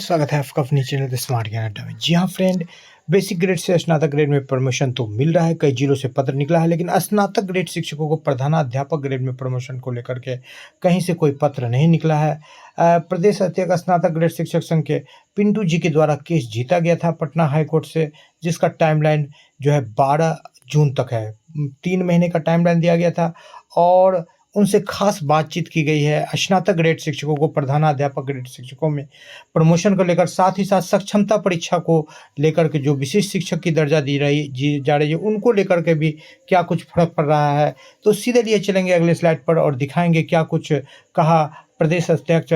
स्वागत है आपका अपनी चैनल द स्मार्ट ज्ञान अड्डा में। जी हाँ फ्रेंड, बेसिक ग्रेड से स्नातक ग्रेड में प्रमोशन तो मिल रहा है, कई जिलों से पत्र निकला है, लेकिन स्नातक ग्रेड शिक्षकों को प्रधानाध्यापक ग्रेड में प्रमोशन को लेकर के कहीं से कोई पत्र नहीं निकला है। प्रदेश अध्यक्ष स्नातक ग्रेड शिक्षक संघ के पिंटू जी के द्वारा केस जीता गया था पटना हाईकोर्ट से, जिसका टाइमलाइन जो है 12 जून तक है। 3 महीने का टाइमलाइन दिया गया था और उनसे खास बातचीत की गई है स्नातक ग्रेड शिक्षकों को प्रधानाध्यापक ग्रेड शिक्षकों में प्रमोशन को लेकर, साथ ही साथ सक्षमता परीक्षा को लेकर के जो विशिष्ट शिक्षक की दर्जा जी जा रही है, उनको लेकर के भी क्या कुछ फर्क पड़ रहा है। तो सीधे लिए चलेंगे अगले स्लाइड पर और दिखाएंगे क्या कुछ कहा प्रदेश अध्यक्ष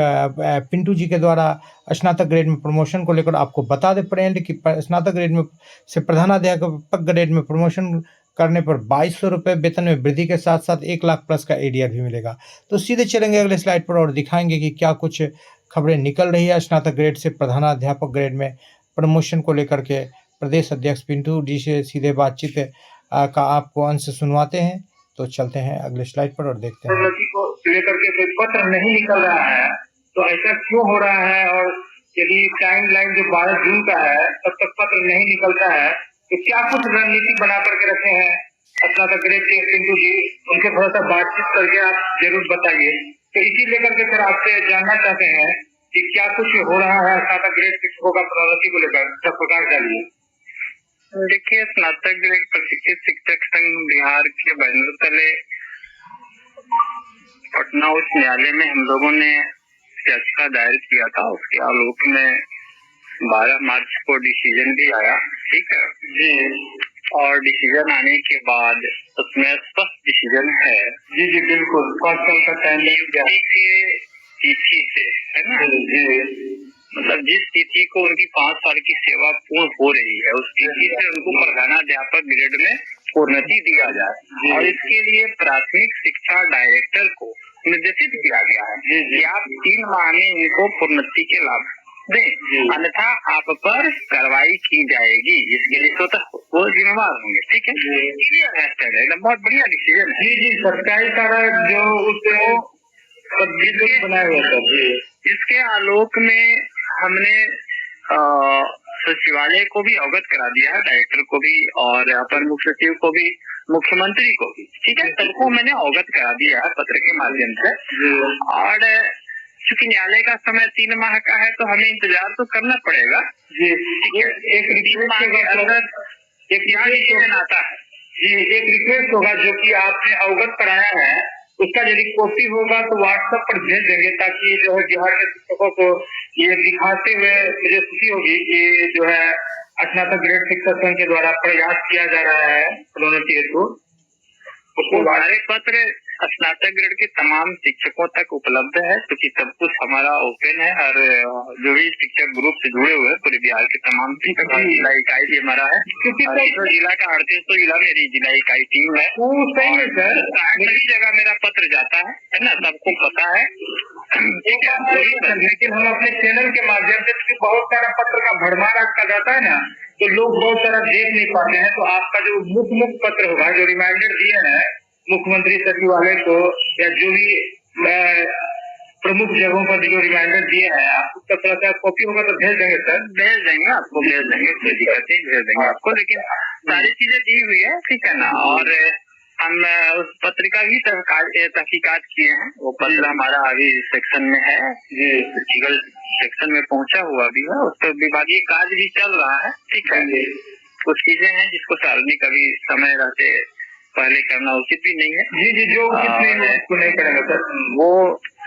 पिंटू जी के द्वारा स्नातक ग्रेड में प्रमोशन को लेकर। आपको बता दें फ्रेंड कि स्नातक ग्रेड में से प्रधानाध्यापक ग्रेड में प्रमोशन करने पर 2200 रुपये वेतन में वृद्धि के साथ साथ 1 लाख प्लस का एडीआर भी मिलेगा। तो सीधे चलेंगे अगले स्लाइड पर और दिखाएंगे कि क्या कुछ खबरें निकल रही है स्नातक ग्रेड से प्रधानाध्यापक ग्रेड में प्रमोशन को लेकर के। प्रदेश अध्यक्ष पिंटू जी से सीधे बातचीत का आपको अंश सुनवाते हैं। तो चलते हैं अगले स्लाइड पर और देखते हैं। प्रोन्नति को लेकर के कोई पत्र नहीं निकल रहा है, तो ऐसा क्यों हो रहा है? और यदि टाइमलाइन जो 12 जून का है तब तक पत्र नहीं निकलता है, तो क्या कुछ रणनीति बना करके रखे हैं स्नातक ग्रेड के पिंटू जी? उनसे थोड़ा सा बातचीत करके आप जरूर बताइए। तो इसी लेकर के सर आपसे जानना चाहते हैं कि क्या कुछ हो रहा है स्नातक ग्रेड शिक्षकों का प्रोन्नति को लेकर, सब प्रकाश डालिए। देखिए, स्नातक ग्रेड प्रशिक्षित शिक्षक संघ बिहार के बैनर तले पटना उच्च न्यायालय में हम लोगों ने याचिका दायर किया था। उसके आलोक में 12 मार्च को डिसीजन भी आया, ठीक है जी। और डिसीजन आने के बाद उसमें स्पष्ट डिसीजन है जी जी बिल्कुल, कौन सा टाइम तिथि से है ना जी। मतलब जिस तिथि को उनकी 5 साल की सेवा पूर्ण हो रही है, उस तिथि से उनको प्रधानाध्यापक ग्रेड में प्रोन्नति दिया जाए। और इसके लिए प्राथमिक शिक्षा डायरेक्टर को निर्देशित किया गया है कि आप 3 माह में इनको प्रोन्नति के लाभ दें, अन्यथा आप पर कार्रवाई की जाएगी। इसके लिए स्वतः वो जिम्मेवार होंगे, ठीक है। क्लियर है, एकदम बहुत बढ़िया डिसीजन है। जी जी, सरकारी कारण जो उसको बनाए हुए थे, इसके आलोक में हमने सचिवालय को भी अवगत करा दिया है, डायरेक्टर को भी और अपर मुख्य सचिव को भी, मुख्यमंत्री को भी, ठीक है। सबको मैंने अवगत करा दिया है पत्र के माध्यम से। और चूंकि न्यायालय का समय 3 माह का है, तो हमें इंतजार तो करना पड़ेगा जी। एक 3 माह के अंदर एक डिसीजन आता है जी। एक रिक्वेस्ट होगा जो कि आपने अवगत कराया है, उसका यदि कॉपी होगा तो व्हाट्सएप पर भेज देंगे, ताकि जो है बिहार के शिक्षकों को ये दिखाते हुए मुझे खुशी होगी कि जो है स्नातक ग्रेड शिक्षक संघ के द्वारा प्रयास किया जा रहा है प्रोन्नति हेतु। उसको हमारे पत्र स्नातक ग्रेड के तमाम शिक्षकों तक उपलब्ध है, क्योंकि सब कुछ हमारा ओपन है। और जो भी शिक्षक ग्रुप से जुड़े हुए पूरे बिहार के तमाम शिक्षक, जिला इकाई भी हमारा है, क्योंकि जिला का 3800 जिला मेरी जिला इकाई टीम है। सभी जगह मेरा पत्र जाता है ना, सबको पता है। लेकिन हम अपने चैनल के माध्यम से बहुत सारा पत्र का भरमार का जाता है ना, तो लोग बहुत सारा देख नहीं पाते हैं। तो आपका जो मुख्य पत्र होगा, जो रिमाइंडर दिए हैं मुख्यमंत्री सचिवालय को, या जो भी प्रमुख जगहों पर जो रिमाइंडर दिए हैं, आपको थोड़ा सा कॉपी होगा तो भेज देंगे सर। भेज देंगे आपको, भेज देंगे, कोई दिक्कत नहीं, भेज देंगे आपको। लेकिन सारी चीजें दी हुई है, ठीक है ना। और हम उस पत्रिका की तहकीकात किए हैं। वो पत्र हमारा अभी सेक्शन में है जी, लीगल सेक्शन में पहुंचा हुआ भी है। उस पर विभागीय कार्य भी चल रहा है, ठीक है। कुछ चीजें हैं जिसको सार्वजनिक अभी समय रहते पहले करना उचित भी नहीं है जी जी। जो उचित नहीं है उसको नहीं करेंगे सर, वो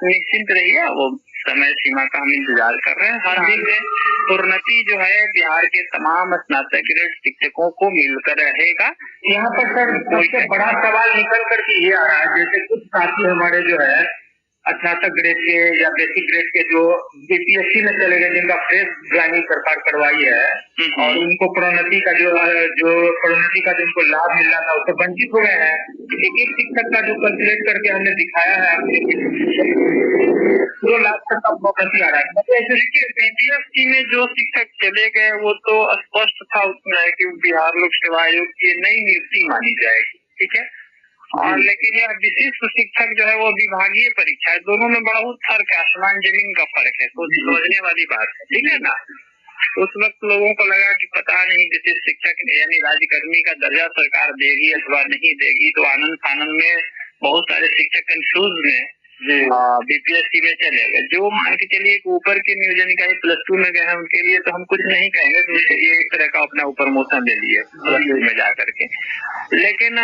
निश्चिंत रहिए। वो समय सीमा का हम इंतजार कर रहे हैं। हर दिन प्रोन्नति जो है बिहार के तमाम स्नातक ग्रेड शिक्षकों को मिलकर रहेगा। यहाँ पर सर सबसे बड़ा सवाल निकल करके ये आ रहा है, जैसे कुछ साथी हमारे जो है स्नातक ग्रेड के या बेसिक ग्रेड के जो बीपीएससी में चले गए, जिनका फ्रेश ज्वाइनिंग सरकार करवाई है, और उनको प्रोन्नति का जो उनको लाभ मिल रहा था, उससे वंचित हो गए हैं। एक शिक्षक का जो कैलकुलेट करके हमने दिखाया है, 2 लाख तक का प्रोन्नति आ रहा है। देखिए, बीपीएससी में जो शिक्षक चले गए वो तो स्पष्ट था उसमें कि बिहार लोक सेवा आयोग की नई नियुक्ति मानी जाएगी, ठीक है। और लेकिन यह विशिष्ट शिक्षक जो है वो विभागीय परीक्षा है, दोनों में बहुत फर्क है, आसमान जमीन का फर्क है, तो समझने वाली बात है, ठीक है ना। उस वक्त लोगों को लगा कि पता नहीं विशिष्ट शिक्षक यानी राज्यकर्मी का दर्जा सरकार देगी अथवा नहीं देगी, तो आनंद फानंद में बहुत सारे शिक्षक कंफ्यूज में बीपीएससी में चले गए। जो मान के चलिए ऊपर के नियोजन इकाई +2 में गए हैं उनके लिए तो हम कुछ नहीं कहेंगे, तो उसके लिए एक तरह का अपना ऊपर मोशन ले लिए +2 में जा करके। लेकिन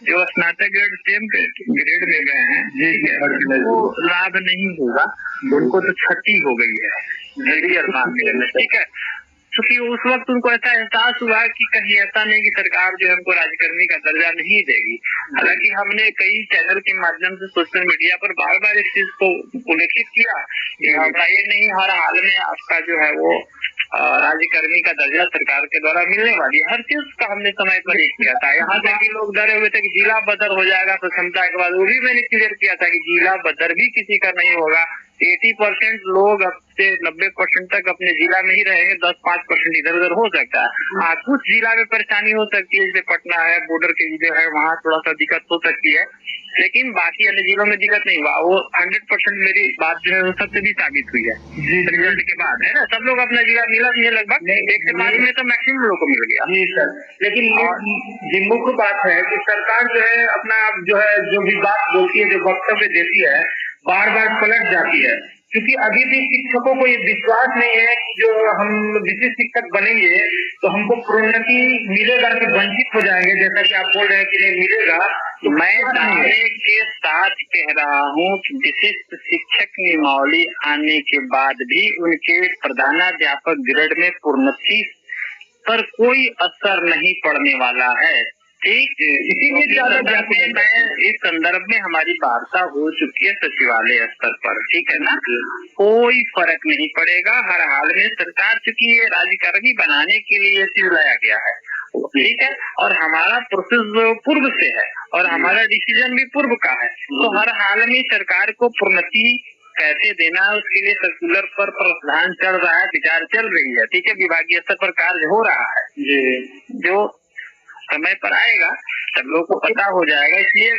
जो स्नातक ग्रेड सेम ग्रेड में गए हैं वो लाभ नहीं होगा, उनको तो क्षति हो गई है, ठीक है। क्योंकि उस वक्त उनको ऐसा एहसास हुआ कि कहीं ऐसा नहीं कि सरकार जो है हमको राज्यकर्मी का दर्जा नहीं देगी। हालांकि हमने कई चैनल के माध्यम से सोशल मीडिया पर बार बार इस चीज को उल्लेखित किया कि हमारा ये नहीं हर हाल में आपका जो है वो राज्यकर्मी का दर्जा सरकार के द्वारा मिलने वाली है, हर चीज का हमने समय पर ही किया था। यहाँ तक कि लोग डरे हुए थे कि जिला बदर हो जाएगा तो क्षमता के बाद, वो भी मैंने क्लियर किया था कि जिला बदर भी किसी का नहीं होगा। 80% लोग अब से 90% तक अपने जिला में ही रहेंगे, 10-5% इधर उधर हो सकता है। कुछ जिला में परेशानी हो सकती है, जैसे पटना है, बॉर्डर के जिले है, वहाँ थोड़ा सा दिक्कत हो सकती है, लेकिन बाकी अन्य जिलों में दिक्कत नहीं हुआ। वो 100% मेरी बात जो है वो सबसे भी साबित हुई है रिजल्ट के बाद, है ना। सब लोग अपना जिला मिला भी है लगभग, 1 से 5 में तो मैक्सिमम लोगों को मिल गया। जी सर, लेकिन ये मुख्य बात है कि सरकार जो है अपना जो है जो भी बात बोलती है, जो वक्तव्य देती है, बार बार पलट जाती है, क्योंकि अभी भी शिक्षकों को ये विश्वास नहीं है कि जो हम विशिष्ट शिक्षक बनेंगे तो हमको प्रोन्नति मिलेगा कि वंचित हो जाएंगे, जैसा कि आप बोल रहे हैं कि नहीं मिलेगा। तो मैं दावे के साथ कह रहा हूँ कि विशिष्ट शिक्षक नियमावली आने के बाद भी उनके प्रधानाध्यापक ग्रेड में प्रोन्नति पर कोई असर नहीं पड़ने वाला है, ठीक। इसीलिए ज्यादा इस संदर्भ में हमारी वार्ता हो चुकी है सचिवालय स्तर पर, ठीक है ना। कोई फर्क नहीं पड़ेगा, हर हाल में सरकार चूंकि ये राज्यकर्मी बनाने के लिए ये चीज लाया गया है, ठीक है, और हमारा प्रोसेस पूर्व से है और हमारा डिसीजन भी पूर्व का है, तो हर हाल में सरकार को प्रोन्नति कैसे देना है उसके लिए सर्कुलर पर प्रावधान चल रहा है, विचार चल रही है, ठीक है, विभागीय स्तर पर कार्य हो रहा है जी। जो समय पर आएगा सब लोग को पता हो जाएगा, इसलिए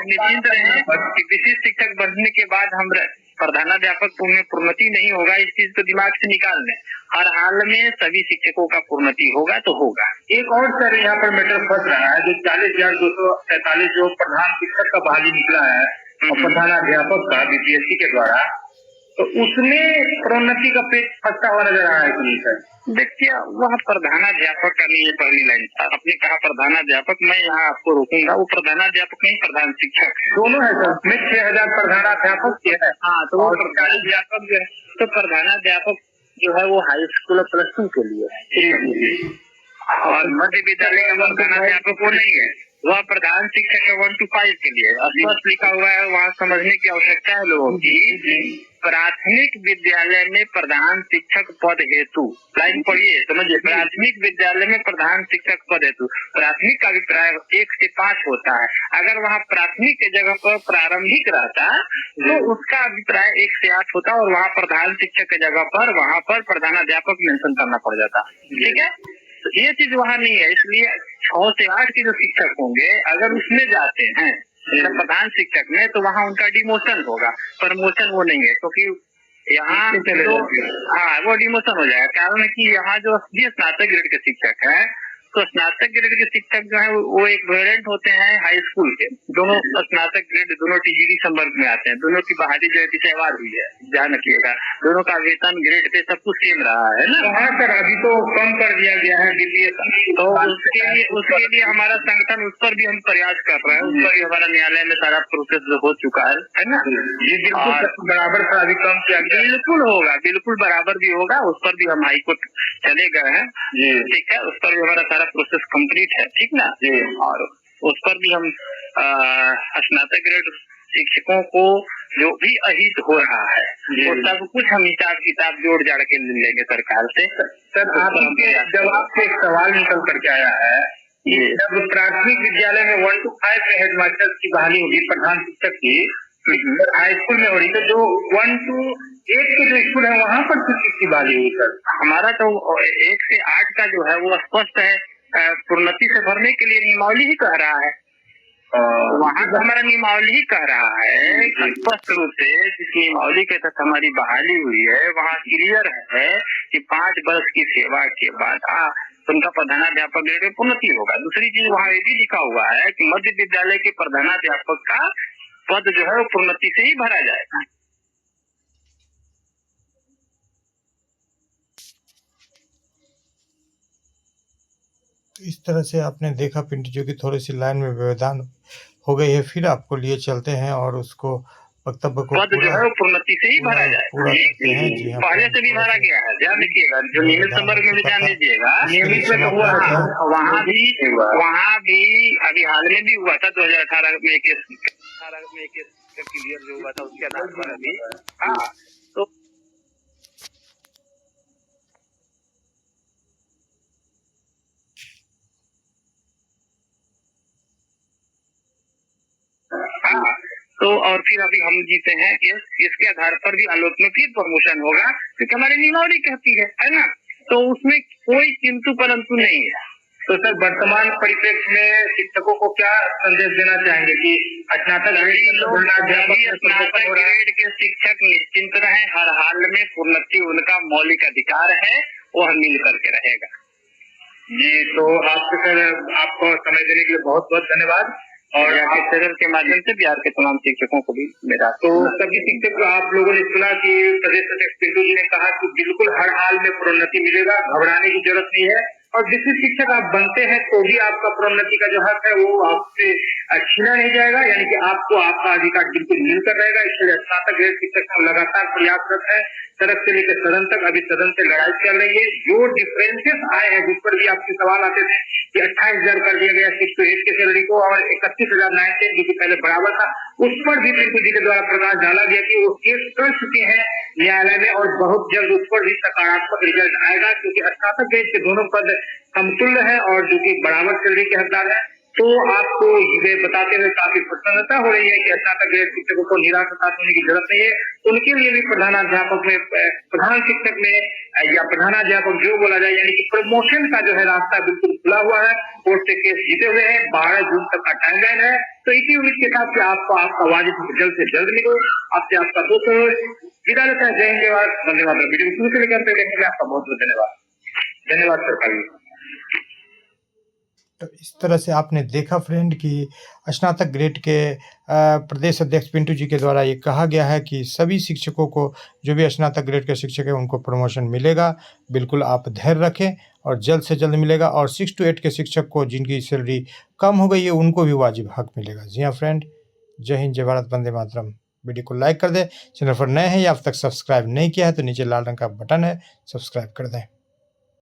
निश्चिंत रहे कि विशिष्ट शिक्षक बनने के बाद हम प्रधानाध्यापक में प्रोन्नति नहीं होगा, इस चीज को दिमाग से निकाल लें। हर हाल में सभी शिक्षकों का प्रोन्नति होगा तो होगा। एक और सर यहाँ पर मैटर फंस रहा है, जो 40,243 जो प्रधान शिक्षक का बहाली निकला है और प्रधानाध्यापक का बीपीएससी के द्वारा, तो उसमें प्रोन्नति का पेच फंसता हुआ नजर आ रहा है कि नहीं सर? देखिए वह प्रधानाध्यापक का नहीं, ये पहली लाइन था, आपने कहा प्रधानाध्यापक, मैं यहाँ आपको रोकूंगा, वो प्रधानाध्यापक नहीं प्रधान शिक्षक है, दोनों है सर, में 6,000 प्रधानाध्यापक है। हाँ, तो वो प्रधानाध्यापक जो है, तो प्रधानाध्यापक जो है वो हाई स्कूल और +2 के लिए, और मध्य विद्यालय का प्रधानाध्यापक वो नहीं है, वह प्रधान शिक्षक है 1 to 5 के लिए स्पष्ट लिखा हुआ है। वहाँ समझने की आवश्यकता है लोगों की। प्राथमिक विद्यालय में प्रधान शिक्षक पद हेतु, लाइन पढ़िए समझिए, प्राथमिक विद्यालय में प्रधान शिक्षक पद हेतु, प्राथमिक का अभिप्राय 1 से 5 होता है। अगर वहाँ प्राथमिक के जगह पर प्रारंभिक रहता तो उसका अभिप्राय 1 से 8 होता और वहाँ प्रधान शिक्षक के जगह पर वहाँ पर प्रधानाध्यापक मेंशन करना पड़ जाता, ठीक है। तो ये चीज वहाँ नहीं है, इसलिए 6 से 8 के जो शिक्षक होंगे अगर उसमें जाते हैं प्रधान शिक्षक में तो वहाँ उनका डिमोशन होगा, प्रमोशन वो नहीं है, क्योंकि यहाँ हाँ वो डिमोशन हो जाएगा। कारण है कि यहाँ जो स्नातक ग्रेड के शिक्षक है, तो स्नातक ग्रेड के शिक्षक जो है वो एक वेरिएंट होते हैं हाई स्कूल के, दोनों स्नातक ग्रेड दोनों टीजीडी संवर्ग में आते हैं, दोनों की बहाली जो है पिछेवार हुई है, ध्यान रखिएगा, दोनों का वेतन ग्रेड पे सब कुछ सेम रहा है ना। हाँ सर, अभी तो कम कर दिया गया है बीपीएससी, तो उसके लिए हमारा संगठन उस पर भी हम प्रयास कर रहे हैं, उस पर भी हमारा न्यायालय में सारा प्रोसेस हो चुका है ना। ये बिल्कुल बराबर था, अभी कम किया गया, बिल्कुल होगा, बिल्कुल बराबर भी होगा, उस पर भी हम हाईकोर्ट चले गए हैं, ठीक है, उस पर भी हमारा सारा प्रोसेस कंप्लीट है, ठीक ना। और उस पर भी हम स्नातक ग्रेड शिक्षकों को जो भी अहित हो रहा है वो सब कुछ हम हिसाब किताब जोड़ जाड़ के ले लेंगे सरकार से। सर आपके जवाब से एक सवाल निकल करके आया है, जब प्राथमिक विद्यालय में 1 to 5 में हेडमास्टर की बहाली होगी प्रधान शिक्षक की, हाई स्कूल में हो रही, तो जो 1 to 8 के जो स्कूल है वहाँ पर किसकी बहाली हुई सर? हमारा तो 1 से 8 का जो है वो स्पष्ट है, प्रोन्नति से भरने के लिए नियमावली ही कह रहा है, वहाँ तो हमारा नियमावली ही कह रहा है कि स्पष्ट रूप से जिस नियमावली के तहत हमारी बहाली हुई है वहाँ क्लियर है कि 5 वर्ष की सेवा के बाद उनका प्रधानाध्यापक ग्रेड में प्रोन्नति होगा। दूसरी चीज वहाँ ये भी लिखा हुआ है कि मध्य विद्यालय के प्रधानाध्यापक का पद जो है वो प्रोन्नति से ही भरा जाएगा। इस तरह से आपने देखा पिंटू जी की थोड़ी सी लाइन में व्यवधान हो गई है, फिर आपको लिए चलते हैं और उसको वक्तव्य को पद जो है वो प्रोन्नति से ही भरा जाएगा। पूरा करते हैं। जी हाँ, पहले से भी भरा गया है, ध्यान रखिएगा। जो नियमित संवर्ग में भी ध्यान दीजिएगा, नियमित में तो हुआ है, वहाँ भी अभी हाल में भी हुआ था 2018 में केस क्लियर जो हुआ था उसके आधार पर अभी तो तो और फिर अभी हम जीते हैं इसके आधार पर भी आलोक में फिर प्रमोशन होगा क्योंकि हमारी नियमावली कहती है ना। तो उसमें कोई किंतु परंतु नहीं है। तो सर वर्तमान परिप्रेक्ष्य में शिक्षकों को क्या संदेश देना चाहेंगे कि स्नातक ग्रेड के शिक्षक निश्चिंत रहे, हर हाल में प्रोन्नति उनका मौलिक अधिकार है, वह मिल करके रहेगा। जी तो आपके सर आपको समय देने के लिए बहुत बहुत धन्यवाद। और चैनल के माध्यम से बिहार के तमाम शिक्षकों को भी मेरा तो सभी शिक्षक आप लोगों ने सुना कि प्रदेश अध्यक्ष पिंटू जी ने कहा कि बिल्कुल हर हाल में प्रोन्नति मिलेगा, घबराने की जरूरत नहीं है। और जिस शिक्षक आप बनते हैं तो भी आपका प्रोन्नति का जो हक है वो आपसे छीना नहीं जाएगा, यानी कि आपको आपका अधिकार बिल्कुल मिलकर रहेगा। इसलिए स्नातक ग्रेड शिक्षक लगातार प्रयासरत है, सड़क से लेकर सदन तक। अभी सदन से लड़ाई चल रही है। जो डिफरेंसेस आए हैं जिस पर भी आपके सवाल आते थे कि 28,000 कर दिया गया 6 to 8 के सैलरी को और 31,910 जो कि पहले बराबर था, उस पर भी पिंटू जी के द्वारा प्रकाश डाला गया कि वो केस कर चुके हैं न्यायालय में और बहुत जल्द उस पर भी सकारात्मक रिजल्ट आएगा, क्योंकि स्नातक ग्रेड के दोनों पद समतुल्य है और जो कि बराबर सैलरी के हकदार है। तो आपको ये बताते हुए काफी प्रसन्नता हो रही है कि स्नातक ग्रेड शिक्षकों को निराश होने की जरूरत नहीं है। उनके लिए भी प्रधानाध्यापक में प्रधान शिक्षक में या प्रधानाध्यापक जो बोला जाए, यानी कि प्रमोशन का जो है रास्ता बिल्कुल खुला हुआ है। कोर्ट से केस जीते हुए हैं, 12 जून तक का टाइमलाइन है। तो इसी उम्मीद के साथ आपको आपका वाजिब जल्द से जल्द मिले। आपसे आपका दोस्त विदा लेता है। जय हिंद, जय भारत, वंदे मातरम। वीडियो शुरू से लेकर देखने के लिए आपका बहुत बहुत धन्यवाद। धन्यवाद सरकार। तो इस तरह से आपने देखा फ्रेंड कि स्नातक ग्रेड के प्रदेश अध्यक्ष पिंटू जी के द्वारा ये कहा गया है कि सभी शिक्षकों को, जो भी स्नातक ग्रेड के शिक्षक है उनको प्रमोशन मिलेगा। बिल्कुल आप धैर्य रखें और जल्द से जल्द मिलेगा। और 6 to 8 के शिक्षक को जिनकी सैलरी कम हो गई है उनको भी वाजिब हक मिलेगा। जी हाँ फ्रेंड, जय हिंद, जय भारत, वंदे मातरम। वीडियो को लाइक कर दें। चैनल पर नए हैं या अब तक सब्सक्राइब नहीं किया है तो नीचे लाल रंग का बटन है, सब्सक्राइब कर दें।